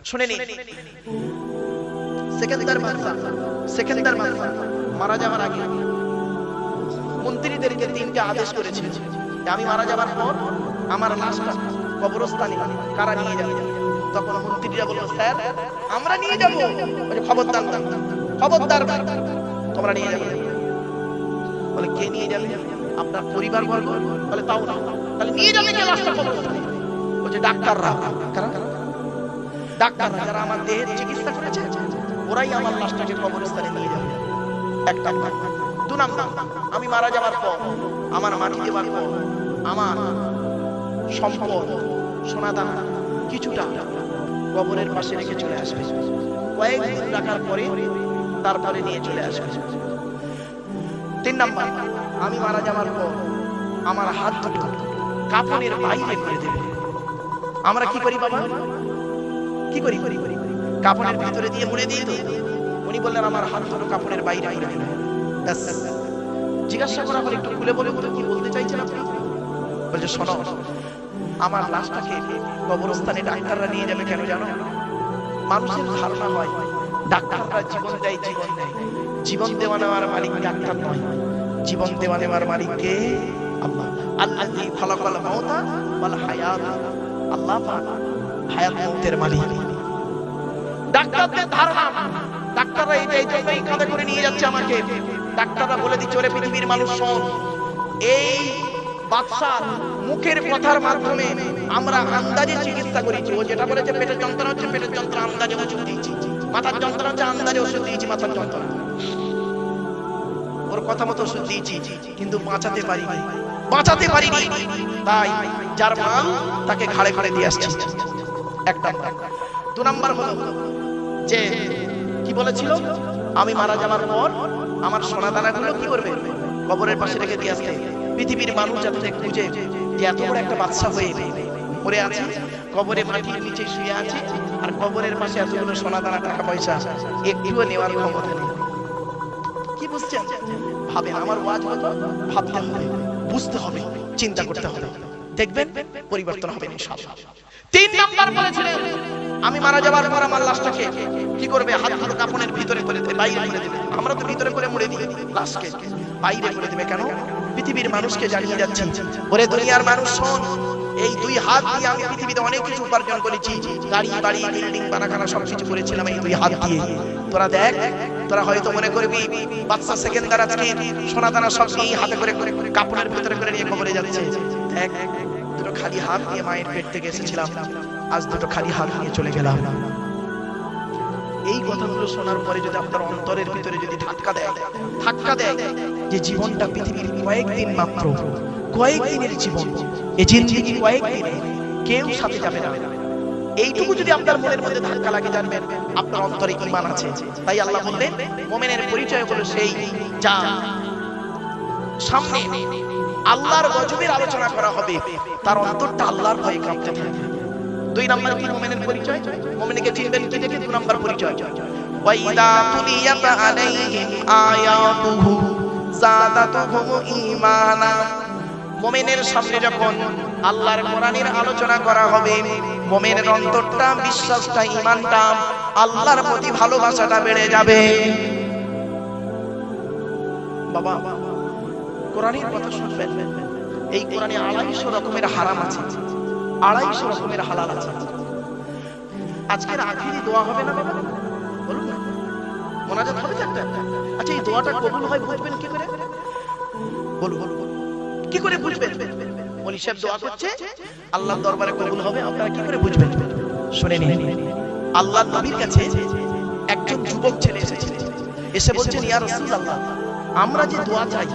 শুনে নিন, সেকেন্দার বাদশা মারা যাওয়ার আগে মন্ত্রীদেরকে তিনটে আদেশ করেছে, আমি মারা যাবার পর আমার লাশটা কবরস্থানে কারা নিয়ে যাবে। তখন মন্ত্রীরা বলল, স্যার আমরা নিয়ে যাবো। খবরদার তোমরা নিয়ে যাবে। বলে কে নিয়ে যাবে? আপনার পরিবার বর্গ। বলে তাও না। তাহলে নিয়ে যাবে কে লাশটা কবরস্থানে? বলছে ডাক্তাররা। ডাক্তাররা যারা আমার দেহের চিকিৎসা করেছে ওরাই আমার লাশটাকে কবরস্থানে নিয়ে যাবে। একটা। দু নাম্বার, আমি মারা যাবার পর আমার মাটি দেওয়ার পর আমার সম্পদ সোনাদানা কিছুটা কবরের পাশে রেখে চলে আসবে। কয়েকদিন রাখার পরে তারপরে নিয়ে চলে আসবে। তিন নাম্বার, আমি মারা যাওয়ার পর আমার হাত দুটো কাফনের বাইরে করে দেবে। আমরা কি করি বাবা? কি করি? কাফনের ভিতরে দিয়ে মুড়ে দিই তো। উনি বললেন আমার হাত দুটো কাফনের বাইরে করে দেবে। জিজ্ঞাসা করা হলে একটু খুলে বলে কি বলতে চাইছেন আপনি? বলছে শোনো, আমার লাশটাকে কবরস্থানে ডাক্তাররা নিয়ে যাবে কেন জানো? মানুষের ধারণা হয় ডাক্তাররা জীবন দেয়, জীবন দেওয়া নেওয়ার মালিক ডাক্তার নয়, জীবন দেওয়া নেওয়ার মালিক কে? আল্লাহ। আল্লাযী খালাকাল মাউতা ওয়াল হায়াত। আল্লাহ পাক হায়াত মউতের মালিক। ডাক্তারদের ধারণা ডাক্তাররা এই জন্যই কাঁধে করে নিয়ে যাচ্ছে আমাকে। ডাক্তাররা বলে দিচ্ছে, ওরে পৃথিবীর মানুষ শোন, এই বাদশার মুখের কথার মাধ্যমে আমরা আন্দাজে চিকিৎসা করেছি। ও যেটা বলেছে পেটের যন্ত্রণা হচ্ছে, পেটের যন্ত্রণা আন্দাজে ওষুধ দিয়েছি। মাথার যন্ত্রণা হচ্ছে, আন্দাজে ওষুধ দিয়েছি মাথার যন্ত্রণা। ওর কথা মতো ওষুধ দিয়েছি, কিন্তু বাঁচাতে পারিনি। তাই যার মাল তাকে ঘাড়ে ঘাড়ে দিয়ে আসছি। একটা। দু নাম্বার হলো যে কি বলেছিল, আমি মারা যাওয়ার পর আমার সোনা দানাগুলো কি করবে? কবরের পাশে রেখে দিয়ে আসতে। পৃথিবীর মানুষ যাতে খুঁজে যে এত বড় একটা বাদশা হয়ে পড়ে আছে, কবরে মাটির নিচে শুয়ে আছে, আর কবরের পাশে এতগুলো সোনা দানা টাকা পয়সা একটুও নেওয়ার ক্ষমতা নেই। কি বুঝছেন? ভাবেন, আমার ওয়াজ হলো ভাবতে হবে, বুঝতে হবে, চিন্তা করতে হবে, দেখবেন পরিবর্তন হবে ইনশাআল্লাহ। তিন নাম্বার বলেছিলেন, আমি মারা যাওয়ার পর আমার লাশটাকে কি করবে? হাত দুটো কাফনের ভিতরে করে দেবে, বাইরে করে দেবে। আমরা তো ভিতরে করে মুড়ে দিই, লাশকে বাইরে করে দেবে কেন? পৃথিবীর মানুষকে জানিয়ে যাচ্ছি, ওরে দুনিয়ার মানুষ শোন, এই দুই হাত দিয়ে আমি পৃথিবীতে অনেক কিছু উপার্জন করেছি, গাড়ি বাড়ি বিল্ডিং বানাখানা সবকিছু করেছিলাম এই দুই হাত দিয়ে। তোরা দেখ, তোরা হয়তো মনে করবি বাদশা সেকেন্দার আজকে সোনা দানা সব নিয়ে হাতে করে কাপড়ের ভিতরে করে নিয়ে কবরে যাচ্ছে। দেখ, দুটো খালি হাত নিয়ে মায়ের পেট থেকে এসেছিলাম, আজ দুটো খালি হাত নিয়ে চলে গেলাম। এই কথাগুলো শোনার পরে যদি আপনার অন্তরের ভিতরে যদি ধাক্কা দেয় যে জীবনটা পৃথিবীর কয়েকদিন মাত্র, কয়েকদিনের জীবন, এই জিন্দেগি কয়েকদিন, কেউ সাথে যাবে না, এইটুকু যদি আপনার মনের মধ্যে ধাক্কা লাগে, জানবেন আপনার অন্তরে ঈমান আছে। তাই আল্লাহ বললেন, মুমিনের পরিচয় হলো সেই যা সামনে আল্লাহর গজবের আলোচনা করা হবে তার অন্তরটা আল্লাহর ভয়ে কাঁপতে থাকবে। দুই নাম্বার কি মুমিনের পরিচয়? মুমিনকে চিনবেন কি দেখে? দুই নাম্বার পরিচয়, ওয়া ইযা তুলিয়াত আলাইহিম আয়াতুহু যাদাতুহুম ঈমানা। মুমিনের সামনে যখন আল্লাহর কোরআনের আলোচনা করা হবে, মুমিনের অন্তরটা, বিশ্বাসটা, ঈমানটা, আল্লাহর প্রতি ভালোবাসাটা বেড়ে যাবে। বাবা, কোরআনের কথা শুনবেন, এই কোরআনে 250 রকমের হারাম আছে, 250 রকমের হালাল আছে। আজকের আখিরি দোয়া হবে না বাবা? বলুন না, মোনাজাত হবে একটা। আচ্ছা, এই দোয়াটা কবুল হয় বুঝবেন কি করে? বলুন কি করে বুঝবেন? ওলি সাহেব দোয়া করছে, আল্লাহর দরবারে কবুল হবে, আপনারা কি করে বুঝবেন? শুনে নিন। আল্লাহর নবীর কাছে একজন যুবক ছেলে এসে বলছেন, ইয়া রাসূলুল্লাহ, আমরা যে দোয়া চাই,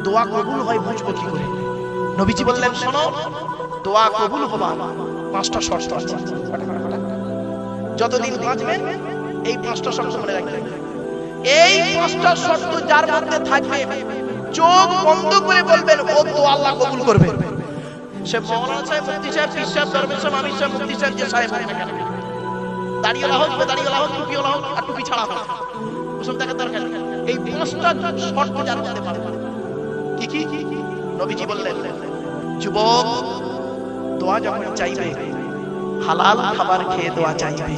দোয়া কবুল হয় বুঝবো কি করে? নবীজি বললেন, শোনো, দোয়া কবুল হবার 5টা শর্ত আছে। যতদিন বাঁচবেন এই 5টা শর্ত মনে রাখবেন। এই 5টা শর্ত যার মধ্যে থাকবে, চোখ বন্ধ করে বলবেন, ও তো আল্লাহ কবুল করবে। সে মাওলানা সাহেব, মুফতি সাহেব, পীর সাহেব, দরবেশ সাহেব, আমির সাহেব, মুফতি সাহেব, যে সাহেব হোক না কেন, দাড়িওয়ালা হোক, দাড়িওয়ালা হোক, টুপিওয়ালা হোক, আর টুপি ছাড়া হোক, ওসব দেখার দরকার নেই। এই 5টা শর্ত যার মধ্যে পাবে। কি নবীজি বললেন, যুবক দোয়া যখন চাইবে হালাল খাবার খেয়ে দোয়া চাইবে।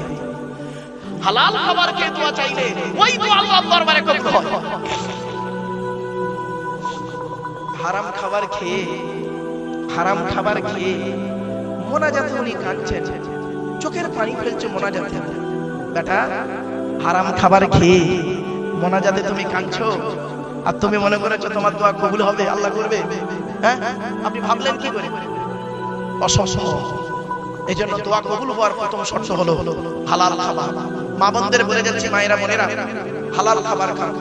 হালাল খাবার খেয়ে দোয়া চাইলে ওই দোয়া আল্লাহর দরবারে কবুল হয়। হারাম খাবার খেয়ে মোনাজাতে উনি কাঁদছেন, চোখের পানি ফেলছে মোনাজাতে। বেটা, হারাম খাবার খেয়ে মোনাজাতে তুমি কাঁদছো, আর তুমি মনে করেছো তোমার দোয়া কবুল হবে, আল্লাহ করবে? হ্যাঁ, আপনি ভাবলেন কি করে? অসম্ভব। এজন্য দোয়া কবুল হওয়ার প্রথম শর্ত হলো হালাল খাবার। মা বোনদের বলে যাচ্ছি, মায়েরা বোনেরা, হালাল খাবার খান।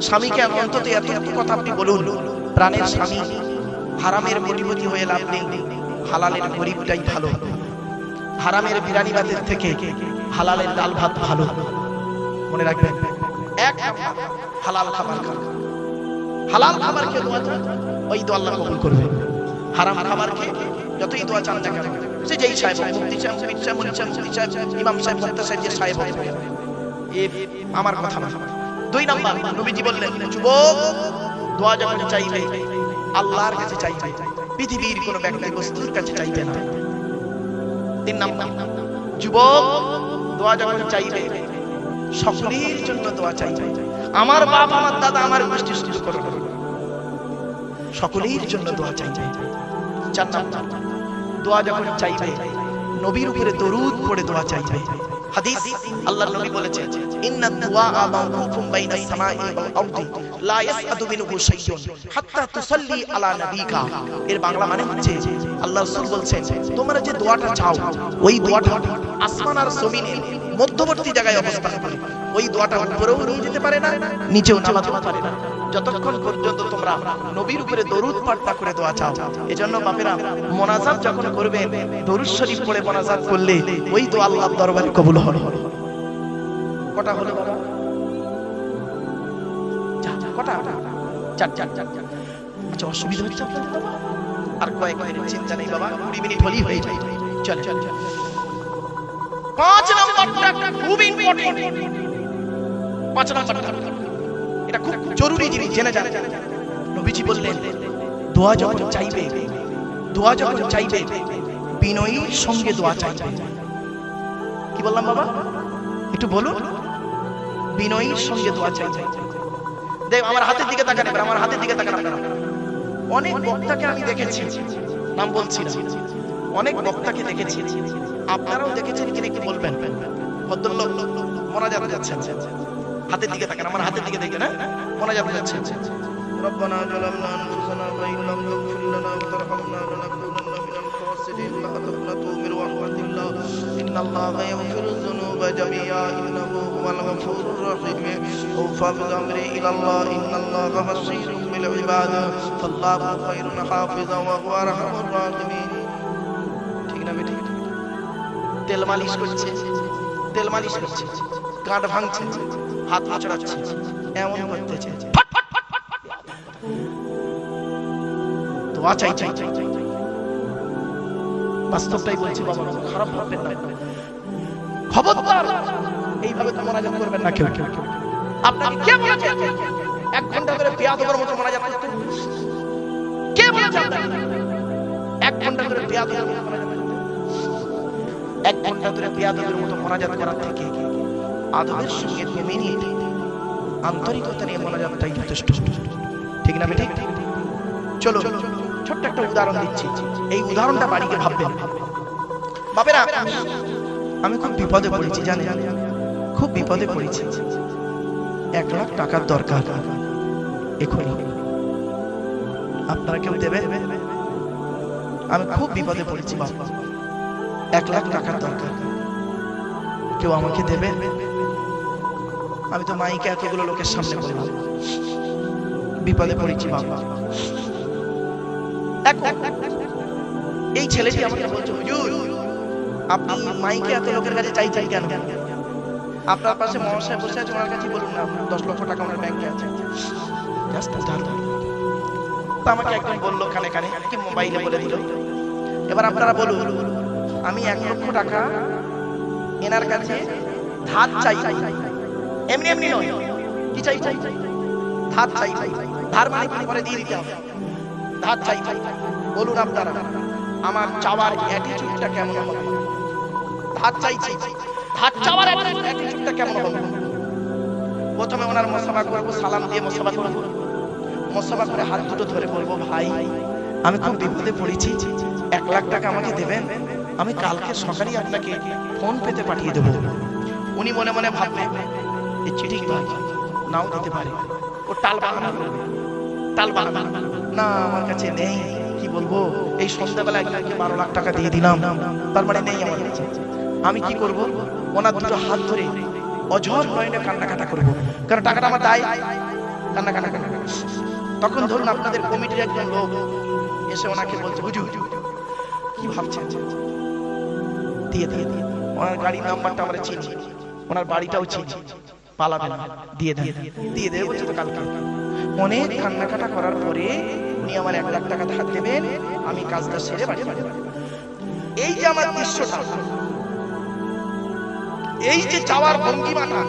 স্বামীকে অন্তত এত কথা আপনি বলুন, প্রাণের স্বামী হারামের কোটিপতি হয়ে লাভ নেই, হালালের গরিবটাই ভালো। হারামের বিরিয়ানি ভাতের থেকে হালালের ডাল ভাত ভালো। মনে রাখবেন, এক হালাল খাবার খান। হালাল খাবার খেয়ে দোয়া চান, ওই দোয়া আল্লাহ কবুল করবে। হারাম খাবার খেয়ে যতই দোয়া চান না কেন, সে যেই সাহেব, মুফতি সাহেব, মুফতি সাহেব, মুফতি সাহেব, মুফতি সাহেব, ইমাম সাহেব, মুফতি সাহেব, যে সাহেব হবে, আমার কথা না। 2 নাম্বার, নবীজি বললেন, যুবক দোয়া যখন চাইবে আল্লাহর কাছে চাইবে, পৃথিবীর কোনো ব্যক্তি বস্তুর কাছে চাইবে না। 3 নাম্বার, যুবক দোয়া যখন চাইবে সকলের জন্য দোয়া চাইবে। আমার বাপ, আমার দাদা, আমার গোষ্ঠী শুরু করো, সকলের জন্য দোয়া চাইবে। 4 নাম্বার, দোয়া যখন চাইবে নবীর উপরে দরুদ পড়ে দোয়া চাইবে। হাদিস, আল্লাহর নবী বলেছেন, ইন্নাদ দুআ মাওকুফুম বাইনাস সামাই ওয়াল আরদি লা ইয়াসআদু মিনহু শাইউন হাত্তা তুসাল্লি আলা নবিকা। এর বাংলা মানে হচ্ছে, আল্লাহ রাসূল বলছেন, তোমরা যে দোয়াটা চাও, ওই দোয়াটা আসমান আর জমিনের মধ্যবর্তী জায়গায় অবস্থান করে। ওই দোয়াটা উপরেও নিয়ে যেতে পারে না, নিচেও নামাতে পারে না, যতক্ষণ পর্যন্ত তোমরা নবীর উপরে দরুদ পাঠ না করে দোয়া চাও। এজন্য বাপেরা, মোনাজাত যখন করবেন, দরুদ শরীফ পড়ে মোনাজাত করলে ওই দোয়া আল্লাহর দরবারে কবুল হবে। কটা হলো বাবা? কটা? 4। আচ্ছা, অসুবিধা হচ্ছে আপনাদের বাবা? আর কয়েক মিনিট চিন্তা নেই বাবা, 20 মিনিট হলেই হয়ে যায়। চল। 5 নাম্বারটা খুব ইম্পর্টেন্ট। 5 নাম্বারটা এটা খুব জরুরি জিনিস, জেনে যান। নবীজি বললেন, দোয়া যখন চাইবে বিনয়ীর সঙ্গে দোয়া চাইবে। কি বললাম বাবা? একটু বলুন। বিনয়ীর সঙ্গে দোয়া চাইবে। দেখ, আমার হাতের দিকে তাকান, আমার হাতের দিকে তাকান আপনারা। অনেক বক্তাকে আমি দেখেছি, নাম বলছি না, অনেক বক্তাকে দেখেছি, আপনারাও দেখেছেন কি একটু বলবেন। ভদ্রলোক মোনাজাত যাচ্ছেন, হাতের দিকে তাকান, আমার হাতের দিকে দেখেন, মোনাজাত যাচ্ছেন। রব্বানা জালামনা আনফুসানা ওয়া ইন লাম তাগফির লানা ওয়া তারহামনা লানাকুনান্না মিনাল খাসিরিন লা তাকনাতু মির রাহমাতিল্লাহ ইন্নাল্লাহা ইয়াগফিরুয যুনুবা জামিআ ইন্নাহু হুয়াল গফুরুর রহিম ওয়া ফাবিল আমরি ইলাল্লাহ ইন্নাল্লাহা বাশীরুম বিল ইবাদ ফাল্লাহু খায়রুন হাফিজা ওয়া হুয়া আরহামুর রাহিমিন। ঠিক না বেটি? তেল মালিশ করছে, কাঁধ ভাঙছে, হাত মোচড়াচ্ছে, এমন করতেছে। দোয়া চাই। বাস্তবটাই বলছি বাবা, খারাপ ভাববেন না, খবরদার এইভাবে তো মোনাজাত করবেন না কেউ। আপনাকে কে বলেছে 1 ঘন্টা ধরে বেয়াদবের মতো মোনাজাত করতে? কে বলেছে আপনাকে 1 ঘন্টা ধরে বেয়াদবের মতো মোনাজাত করতে? 1 ঘন্টা ধরে বেয়াদবের মতো মোনাজাত করার থেকে আদবের সঙ্গে 2 মিনিট আন্তরিকতা নিয়ে মোনাজাতটাই যথেষ্ট। ঠিক না বেটি? চলো, ছোট্ট একটা উদাহরণ দিচ্ছি, এই উদাহরণটা বাড়িতে ভাববেন। বাপেরা, আমি খুব বিপদে পড়েছি, জানেন, খুব বিপদে পড়েছি। 1 লাখ টাকার দরকার এখনই। আপনারা কেউ দেবেন? আমি খুব বিপদে পড়েছি বাবা, 1 লাখ টাকার দরকার, কেউ আমাকে দেবে? আমি তো মাইকে এতগুলো লোকের সামনে বললাম, বিপদে পড়েছি বাবা। এই ছেলেটি আমাকে বলছে, হুজুর আপনি মাইকে এত লোকের কাছে চাইছেন কেন? আপনার পাশে মহাশয় বসে আছে, ওনার কাছে বলুন না 10 লক্ষ টাকা আমার ব্যাংকে আছে। তা আমাকে একজন বললো কানে কানে, কি মোবাইলে বলে দিল। এবার আপনারা বলুন, আমি 1 লক্ষ টাকা এনার কাছে ধার চাই, এমনি এমনি নয়, কি চাই? ধার চাই। ধার মানে পরে দিয়ে দিতে হবে, ধার চাই। বলুন আপনারা, আমার চাওয়ার অ্যাটিটিউডটা কেমন হবে? ধার চাইছি, ধার চাওয়ার অ্যাটিটিউডটা কেমন হবে? প্রথমে ওনার মুসাফা করবো, সালাম দিয়ে মুসাফা করবো, মুসাফা করে হাত দুটো ধরে বলবো, ভাই আমি খুব বিপদে পড়েছি, 1 লাখ টাকা আমাকে দেবেন, আমি কালকে সকালেই আপনাকে ফোন পেতে পাঠিয়ে দেবো। উনি মনে মনে ভাববেন এই চিঠি ভাই নাও দিতে পারে, ও টাল বাহানা করবে, টাল বাহানা, না আমার কাছে নেই, কি বলবো, এই সন্ধ্যাবেলা একজনকে 12 লাখ টাকা দিয়ে দিলাম, তার মানে নেই আমার কাছে। আমি কি করব? ওনার দুটো হাত ধরে অঝর নয়নে কান্নাকাটা করবো, কারণ টাকাটা আমার দায়, কান্নাকাটা। তখন ধরুন আপনাদের কমিটির একজন লোক এসে ওনাকে বলছে, হুজুর কি ভাবছেন, দিয়ে দিয়ে দিয়ে ওনার গাড়ির নাম্বারটা আমরা চিনি, ওনার বাড়িটাও চিনি, পালাবে না, দিয়ে দেন, দিয়ে দেবে বলছে তো কালকে। অনেক কান্নাকাটা করার পরে উনি আমার 1 লাখ টাকা ধার দেবেন, আমি কাজটা সেরে বাড়ি যাব। এই যে আমার দৃশ্যটা, এই যে চাওয়ার ভঙ্গিমাটা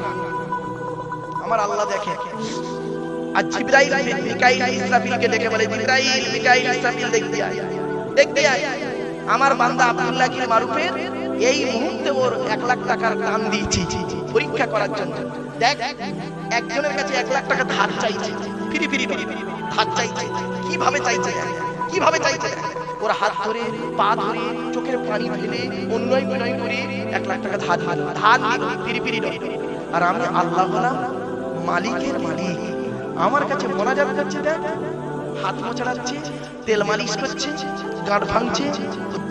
আমার আল্লাহ দেখে। আর জিবরাইল মিকাইল ইসরাফিলকে ডেকে বলে, জিবরাইল মিকাইল ইসরাফিল দেখতে আয়, দেখতে আয়, আমার বান্দা আব্দুল্লাহ কি মারুফের এই মুহূর্তে ওর 1 লাখ টাকার দাম দিয়েছি পরীক্ষা করার জন্য। দেখ একজনের কাছে 1 লাখ টাকা ধার চাইছে, ফিরি ফিরি ধার চাইছে, কিভাবে চাইছে, কিভাবে চাইছে, ওর হাত ধরে পা ধরে চোখের পানি ফেলে অন্যায় বিনয় করে 1 লাখ টাকা ধার ধার নিল, ফিরি ফিরি। আর আমি আল্লাহ বলা মালিকের মালিক আমার কাছে মোনাজাত করছে, দেখ হাত মোছাড়াচ্ছে, তেল মালিশ করছে, গাঁট ভাঙছে,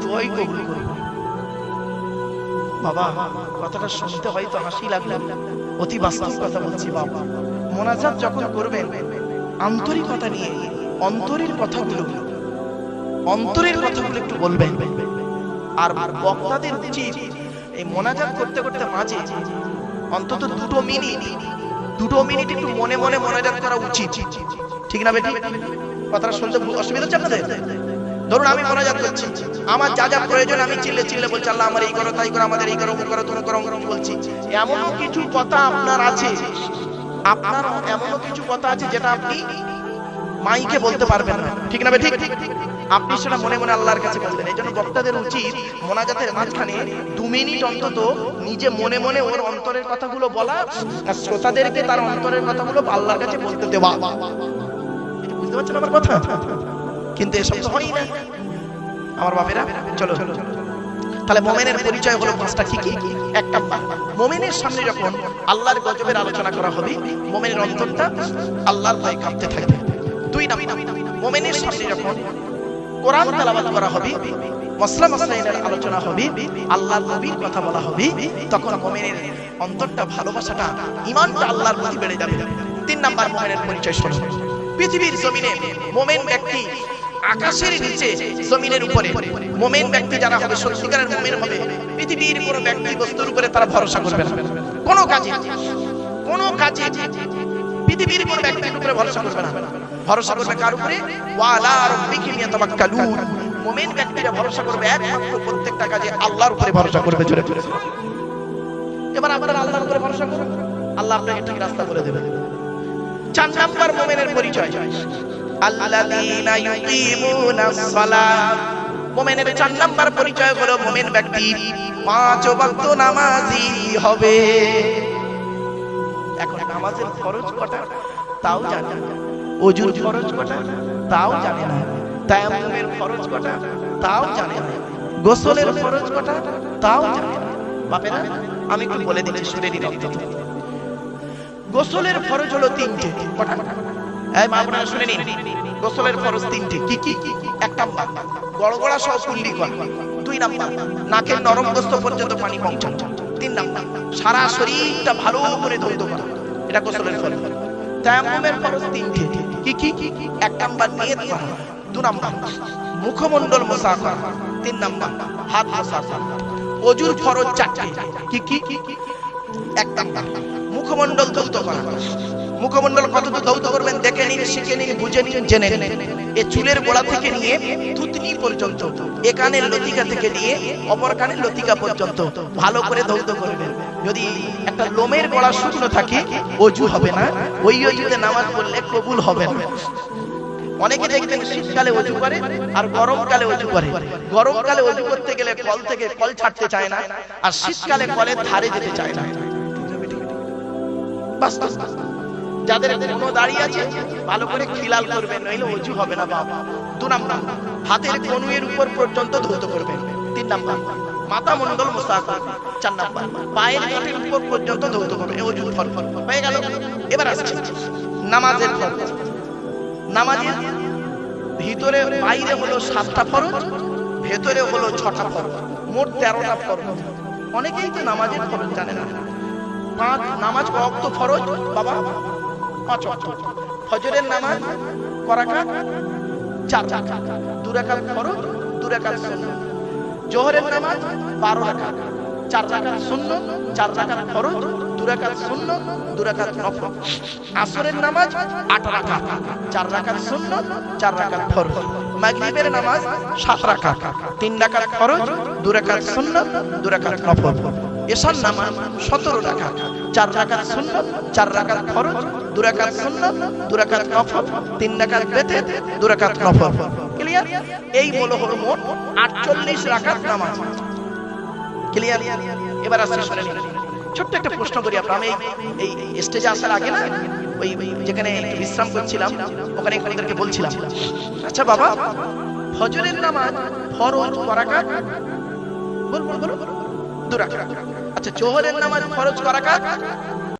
দোয়াই কবুল করবো। বাবা কথাটা শুনতে হয়তো হাসি লাগলো, অতি বাস্তব কথা বলছি বাবা। মোনাজাত যখন করবেন আন্তরিকতা নিয়ে অন্তরের কথাগুলো একটু বলবেন। আর বক্তাদের উচিত এই মোনাজাত করতে করতে মাঝে অন্তত 2 মিনিট একটু মনে মনে মোনাজাত করা উচিত, ঠিক না বেটি? কথাটা শুনতে অসুবিধা হচ্ছে আপনাদের? ধরুন আমি মোনাজাত করছি, আমার যা যা প্রয়োজন আমি চিল্লে চিল্লে বলছি, আল্লাহ আমার এই করো তাই করো, আমাদের এই করো ও করো তুমি করো বলছি। এমনও কিছু কথা আপনার আছে, আপনার এমনও কিছু কথা আছে যেটা আপনি মাইকে বলতে পারবেন না, ঠিক না বেটি? আপনি সেটা মনে মনে আল্লাহর কাছে বলবেন। এই জন্য বক্তাদের উচিত মোনাজাতের মাঝখানে 2 মিনিট অন্তত নিজে মনে মনে ওর অন্তরের কথাগুলো বলা, আর শ্রোতাদেরকে তার অন্তরের কথাগুলো আল্লাহর কাছে বলতে দেওয়া। বুঝতে পারছেন আমার কথা? কিন্তু এসব তো হয়ই না আমার বাপেরা। চলো তাহলে মোমেনের পরিচয় হলো 5টা। কি কি? 1 নাম্বার, মোমেনের সামনে যখন আল্লাহর গজবের আলোচনা করা হবে মোমেনের অন্তরটা আল্লাহর ভয়ে কাঁপতে থাকবে। 2 নাম্বার, মোমেনের সামনে যখন কোরআন তেলাওয়াত করা হবে, মাসলা মাসাইলের আলোচনা হবে, আল্লাহর নবীর কথা বলা হবে, তখন মুমিনের অন্তরটা ভালোবাসাটা ঈমানটা আল্লাহর প্রতি বেড়ে যাবে। 3 নাম্বার মুমিনের পরিচয় শোনো। পৃথিবীর জমিনে মুমিন ব্যক্তি, আকাশের নিচে জমিনের উপরে মুমিন ব্যক্তি যারা হবে, সত্যিকারের মুমিন হবে, পৃথিবীর কোনো ব্যক্তি বস্তুর উপরে তারা ভরসা করবে না। কোনো কাজে পৃথিবীর কোনো ব্যক্তির উপরে ভরসা করবে না। ভরসা করবে কার উপরে? ওয়ালা রাব্বিহিম ইয়াতাওয়াক্কালুন। মুমিন ব্যক্তিরা ভরসা করবে একমাত্র প্রত্যেকটা কাজে আল্লাহর উপরে ভরসা করবে। জোরে জোরে এবার আপনারা আল্লাহর উপরে ভরসা করুন, আল্লাহ আপনাকে ঠিক রাস্তা বলে দেবে। 4 নাম্বার মুমিনের পরিচয়, আল্লাযীনা ইউকিমুনাস সালাত। মুমিনের 4 নাম্বার পরিচয় হলো মুমিন ব্যক্তি 5 ওয়াক্ত নামাজি হবে। এখন নামাজের ফরজ কটা তাও জানে না, ওযুর ফরজ কটা তাও জানে না, তায়াম্মুমের ফরজ কটা তাও জানে না, গোসলের ফরজ কটা তাও জানে না। বাপেরা আমি একটু বলে দিচ্ছি, শুনে নিন অন্তত। গোসলের ফরজ হলো 3টে। কটা? এই মা আপনারা শুনে নিন, গোসলের ফরজ 3টে। কি কি? 1 নাম্বার গড়গড়া সহ কুল্লি করা। 2 নাম্বার নাকের নরম গোস্ত পর্যন্ত পানি পৌঁছানো। 3 নাম্বার সারা শরীরটা ভালো করে ধৌত করা, এটা গোসলের ফরজ। তায়াম্মুমের ফরজ 3টে। কি কি? 1 নাম্বার নিয়ত করা, 2 নাম্বার মুখমণ্ডল মোছা করা, 3 নাম্বার হাত মোছা করা। ওযুর ফরজ 4টে। কি কি? 1 নাম্বার মুখমণ্ডল ধৌত করা। মুখমণ্ডল কতটুকু ধৌত করবেন দেখে নিন, শিখে নিন, বুঝে নিন, জেনে নিন। এই চুলের গোড়া থেকে নিয়ে থুতনি পর্যন্ত, এ কানের লতিকা থেকে নিয়ে অপর কানের লতিকা পর্যন্ত ভালো করে ধৌত করবেন। যদি একটা লোমের গোড়া শুকনো থাকে ওযু হবে না, ওই ওযুতে নামাজ পড়লে কবুল হবে না। অনেকে দেখবেন শীতকালে ওযু করে আর গরমকালে ওযু করে। গরমকালে ওযু করতে গেলে কল থেকে কল ছাড়তে চায় না, আর শীতকালে কলের ধারে যেতে চায় না। বাস্তব। যাদের কোনো দাঁড়িয়ে আছে ভালো করে খিলাল করবেন, নইলে ওযু হবে না বাবা। 2 নাম্বার, হাতের কনুইয়ের উপর পর্যন্ত ধৌত করবেন। 3 নাম্বার, মাথা মণ্ডল মুছা করবেন। 4 নাম্বার, পায়ের কাঠের উপর পর্যন্ত ধৌত করবেন। ওযু ফরজ হয়ে গেল। এবার আসছে নামাজের ফরজ। নামাজের ভিতরে বাইরে হলো 7টা ফরজ, ভেতরে হলো 6টা ফরজ, মোট 13টা ফরজ। অনেকেই তো নামাজের ফরজ জানে না। নামাজ ওয়াক্ত ফরজ বাবা 5 ওয়াক্ত। ফজরের নামাজ কয় রাকাত? 4 রাকাত। 2 রাকাত ফরজ, 2 রাকাত সুন্নাত। জোহরের নামাজ 12 রাকাত, 4 রাকাত সুন্নাত, 4 রাকাত ফরজ, 2 রাকাত সুন্নাত, 2 রাকাত নফল। আসরের নামাজ 8 রাকাত, 4 রাকাত সুন্নাত, 4 রাকাত ফরজ। মাগরিবের নামাজ 7 রাকাত, 3 রাকাত ফরজ, 2 রাকাত সুন্নাত, 2 রাকাত নফল। এশার নামাজ 17 রাকাত, 4 রাকাত সুন্নাত, 4 রাকাত ফরজ, 2 রাকাত সুন্নাত, 2 রাকাত নফল, 3 রাকাত বেতের, 2 রাকাত নফল। ক্লিয়ার? এই হলো মোট 48 রাকাত নামাজ। ক্লিয়ার? এবার আসছে শুনেন, ছোট্ট একটা প্রশ্ন করি আপনার। আমি এই স্টেজে আসার আগে না ওই যেখানে বিশ্রাম করছিলাম ওখানে আপনাদেরকে বলছিলাম, আচ্ছা বাবা ফজরের নামাজ ফরজ কয় রাকাত? বল 2 রাকাত। আচ্ছা জোহরের নামাজ ফরজ কয় রাকাত?